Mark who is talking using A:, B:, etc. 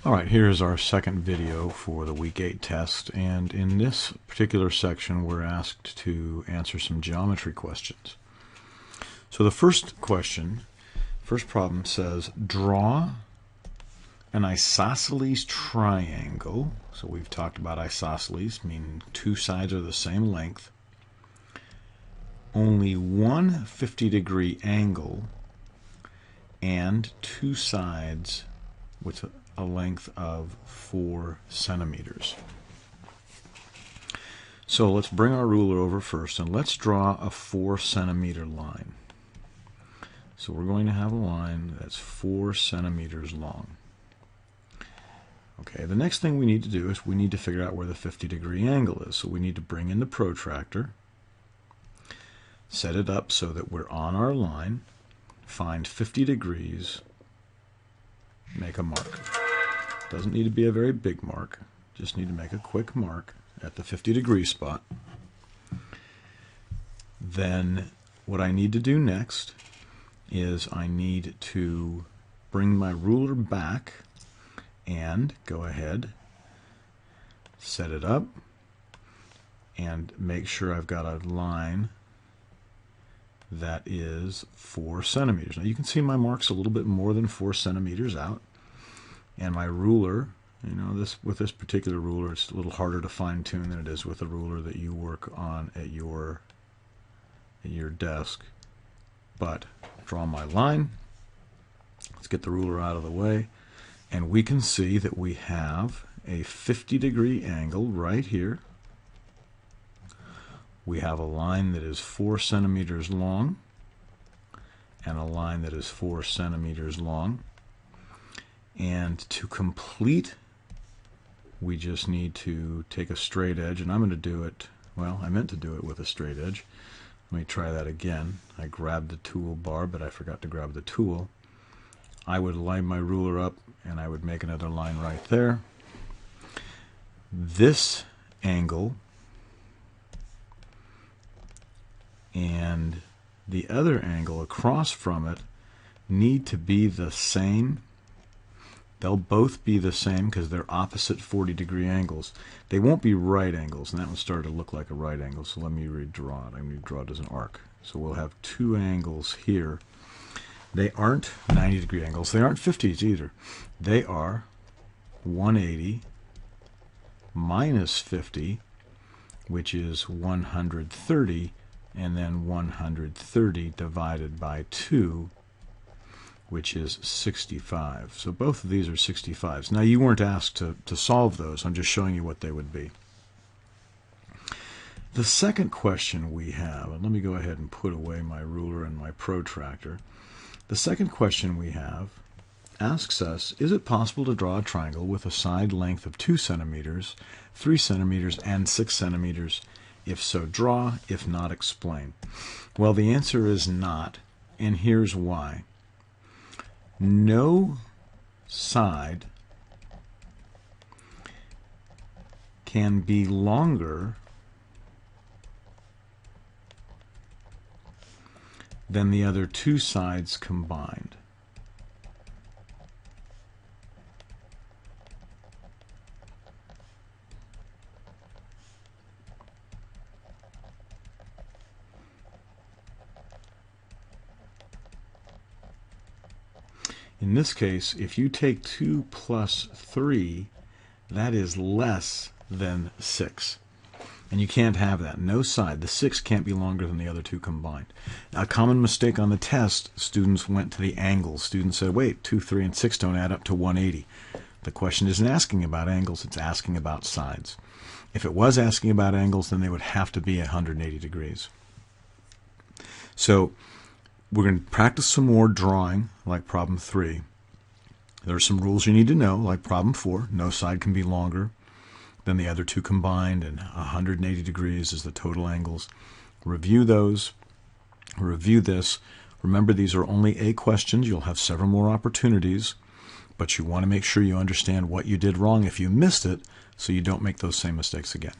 A: Alright, here's our second video for the Week 8 test, and in this particular section we're asked to answer some geometry questions. So the first question, first problem says, draw an isosceles triangle. So we've talked about isosceles, meaning two sides are the same length, only one 50-degree angle, and two sides with a length of 4 centimeters. So let's bring our ruler over first and let's draw a 4 centimeter line. So we're going to have a line that's 4 centimeters long. Okay, the next thing we need to do is we need to figure out where the 50-degree angle is. So we need to bring in the protractor, set it up so that we're on our line, find 50 degrees, make a mark. Doesn't need to be a very big mark, just need to make a quick mark at the 50-degree spot. Then what I need to do next is I need to bring my ruler back and go ahead, set it up, and make sure I've got a line that is 4 centimeters. Now you can see my mark's a little bit more than 4 centimeters out. And my ruler, you know, with this particular ruler, it's a little harder to fine-tune than it is with a ruler that you work on at your desk. But draw my line. Let's get the ruler out of the way. And we can see that we have a 50-degree angle right here. We have a line that is 4 centimeters long and a line that is 4 centimeters long. And to complete, we just need to take a straight edge, and I'm going to do it, well, I meant to do it with a straight edge. Let me try that again. I grabbed the toolbar, but I forgot to grab the tool. I would line my ruler up, and I would make another line right there. This angle and the other angle across from it need to be the same. They'll both be the same because they're opposite 40-degree angles. They won't be right angles, and that one started to look like a right angle, so let me redraw it. I'm going to draw it as an arc. So we'll have two angles here. They aren't 90-degree angles. They aren't 50s either. They are 180 minus 50, which is 130, and then 130 divided by 2, which is 65. So both of these are 65s. Now you weren't asked to solve those. I'm just showing you what they would be. The second question we have, and let me go ahead and put away my ruler and my protractor. The second question we have asks us, is it possible to draw a triangle with a side length of 2 centimeters, 3 centimeters, and 6 centimeters? If so, draw. If not, explain. Well, the answer is not, and here's why. No side can be longer than the other two sides combined. In this case, if you take 2 plus 3, that is less than 6. And you can't have that. No side. The 6 can't be longer than the other two combined. Now, a common mistake on the test, students went to the angles. Students said, wait, 2, 3, and 6 don't add up to 180. The question isn't asking about angles, it's asking about sides. If it was asking about angles, then they would have to be 180 degrees. So we're going to practice some more drawing, like problem 3. There are some rules you need to know, like problem 4. No side can be longer than the other two combined, and 180 degrees is the total angles. Review those. Review this. Remember, these are only A questions. You'll have several more opportunities, but you want to make sure you understand what you did wrong if you missed it, so you don't make those same mistakes again.